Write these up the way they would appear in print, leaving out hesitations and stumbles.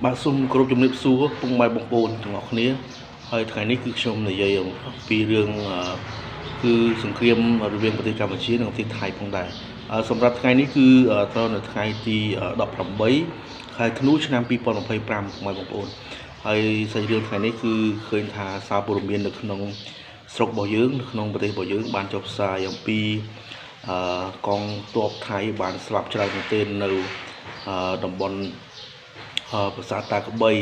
បាទសូមគោរពជំរាបសួរពុកម៉ែបងប្អូនទាំងអស់គ្នាហើយថ្ងៃនេះគឺខ្ញុំនិយាយអំពីរឿងគឺសង្គ្រាមរវាងប្រទេសកម្ពុជានិងប្រទេសថៃផងដែរសម្រាប់ថ្ងៃនេះគឺត្រូវនៅថ្ងៃទី18ខែធ្នូឆ្នាំ2025ពុកម៉ែបងប្អូនហើយសាច់រឿងថ្ងៃនេះគឺឃើញថាសារព័ត៌មាននៅក្នុងស្រុករបស់យើងនៅក្នុងប្រទេសរបស់យើងបានចុះផ្សាយអំពីកងទ័ពថៃបានស្លាប់ច្រើនមែនទែននៅតំបន់ប្រាសាទតាក្បី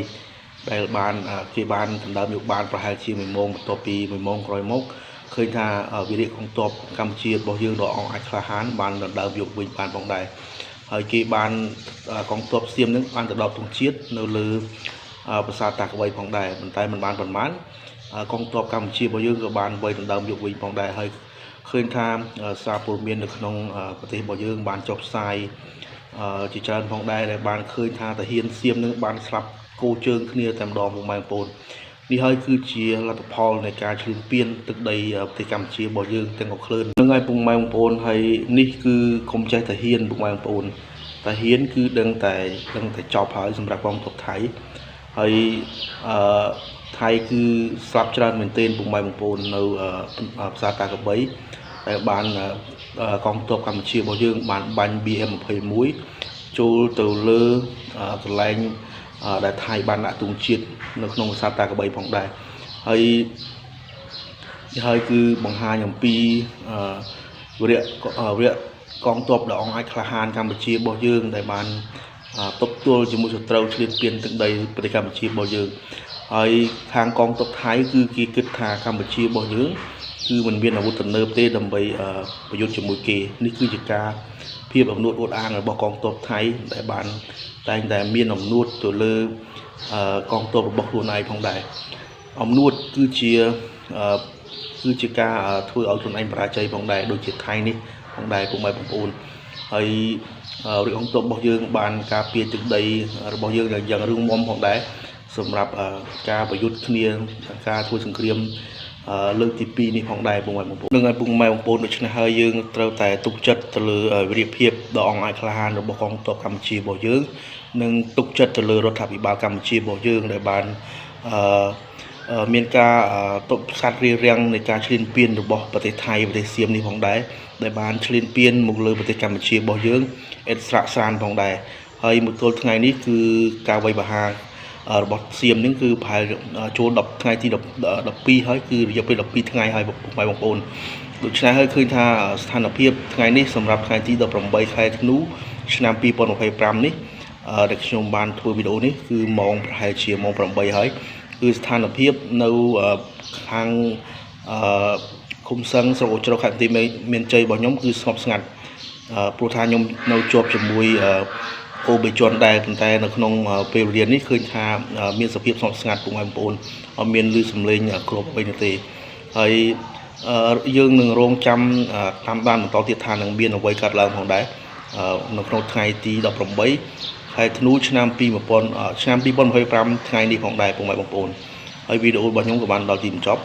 ដែលបានគេបានដណ្ដើមយកបានប្រហែលជា1ម៉ោងបន្ទាប់ពី1ម៉ោងក្រោយមកឃើញថាវិរៈកងទ័ពកម្ពុជារបស់យើងដ៏អង្អាចក្លាហានបានដណ្ដើមយកវិញបានផងដែរហើយគេបានកងទ័ពសៀមនឹងបានទៅដល់ទង់ជាតិនៅលើប្រាសាទតាក្បីផងដែរប៉ុន្តែមិនបានប៉ុន្មានកងទ័ពកម្ពុជារបស់យើងក៏បានវិយដណ្ដើមយកវិញផងដែរហើយឃើញថាសារព័ត៌មាននៅក្នុងប្រទេសរបស់យើងបានចុះផ្សាយជាច្រើនផងដែរដែលបានឃើញថាទាហានសៀមនឹងបានស្លាប់គោជើងគ្នាតែម្ដងពុកម៉ែបងប្អូននេះហើយគឺជាលទ្ធផលនៃការឈ្លានពានទឹកដីប្រទេសកម្ពុជារបស់យើងទាំងអស់ខ្លួននឹងហើយពុកម៉ែបងប្អូនហើយនេះគឺកុំចេះទាហានពុកម៉ែបងប្អូនទាហានគឺដឹងតែចប់ហើយសម្រាប់កងទ័ពថៃហើយថៃគឺស្លាប់ច្រើនមែនទែនពុកម៉ែបងប្អូននៅប្រាសាទតាក្បីដែលបានកងទ័ពកម្ពុជារបស់យើងបានបាញ់ BM21 ចូលទៅលើកន្លែងដែលថៃបានដាក់ទង់ជាតិនៅក្នុងប្រាសាទតាក្បីផងដែរហើយគឺបង្ហាញអំពីវិរៈកងទ័ពដ៏អង្អាចក្លាហានកម្ពុជារបស់យើងដែលបានទប់ទល់ជាមួយសត្រូវឈ្លានពានទឹកដីប្រទេសកម្ពុជារបស់យើងហើយខាងកងទ័ពថៃគឺគេគិតថាកម្ពុជារបស់យើងគឺមិនមានអាវុធទំនើបទេដើម្បីប្រយុទ្ធជាមួយគេនេះគឺជាការភាពអំនួតអួតអាងរបស់កងទ័ពថៃដែលបានតែងតែមានអំនួតទៅលើកងទ័ពរបស់ខ្លួនឯងផងដែរអំនួតគឺជាការធ្វើឲ្យខ្លួនឯងបរាជ័យផងដែរដូចជាថៃនេះផងដែរពុកម៉ែបងប្អូនហើយរាជកងទ័ពរបស់យើងបានការពារទឹកដីរបស់យើងយ៉ាងរឹងមាំផងដែរសម្រាប់ការប្រយុទ្ធគ្នាការធ្វើសង្គ្រាមលើកទី2នេះផងដែរពុកម៉ែបងប្អូននឹងឲ្យពុកម៉ែបងប្អូនដូច្នេះហើយយើងត្រូវតែទុកចិត្តទៅលើវិរិយភាពដ៏អង្អាចក្លាហានរបស់កងទ័ពកម្ពុជារបស់យើងនិងទុកចិត្តទៅលើរដ្ឋាភិបាលកម្ពុជារបស់យើងដែលបានមានការទប់ស្កាត់រារាំងនៃការឈ្លានពានរបស់ប្រទេសថៃប្រទេសសៀមនេះផងដែរដែលបានឈ្លានពានមកលើប្រទេសកម្ពុជារបស់យើងឥតស្រាកស្រានផងដែរហើយមកទល់ថ្ងៃនេះគឺការវាយប្រហាររបស់សៀមនេះគឺប្រហែលចូល10ថ្ងៃទី12ហើយគឺរយៈពេល12ថ្ងៃហើយបងប្អូនដូច្នេះហើយឃើញថាស្ថានភាពថ្ងៃនេះសម្រាប់ថ្ងៃទី18ខែធ្នូឆ្នាំ2025នេះដែលខ្ញុំបានធ្វើវីដេអូនេះគឺម៉ោងប្រហែលជាម៉ោង8ហើយគឺស្ថានភាពនៅខាងឃុំសឹងស្រុកអូជ្រៅខេត្តបន្ទាយមានជ័យរបស់ខ្ញុំគឺស្ងប់ស្ងាត់ព្រោះថាខ្ញុំនៅជាប់ជាមួយអូបេជន់ដែរប៉ុន្តែនៅក្នុងពេលវេលានេះឃើញថាមានសភាពស្ងប់ស្ងាត់ពុកម៉ែបងប្អូនអត់មានឮសំឡេងគ្រាប់អ្វីនោះទេហើយយើងនឹងរងចាំតាមដានបន្តទៀតថានឹងមានអ្វីកើតឡើងផងដែរនៅក្នុងថ្ងៃទី18ខែធ្នូឆ្នាំ2025ថ្ងៃនេះផងដែរពុកម៉ែបងប្អូនហើយវីដេអូរបស់ខ្ញុំក៏បានដល់ទីបញ្ចប់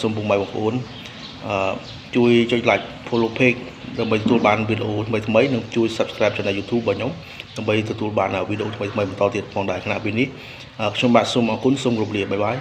សូមពុកម៉ែបងប្អូនជួយចុច like follow page ដើម្បីទទួលបានវីដេអូថ្មីៗនិងជួយ subscribe channel YouTube របស់ខ្ញុំដើម្បីទទួលបានវីដេអូថ្មីៗបន្តទៀតផងដែរខណៈពេលនេះខ្ញុំបាទសូមអរគុណសូមគោរពលាបាយបាយ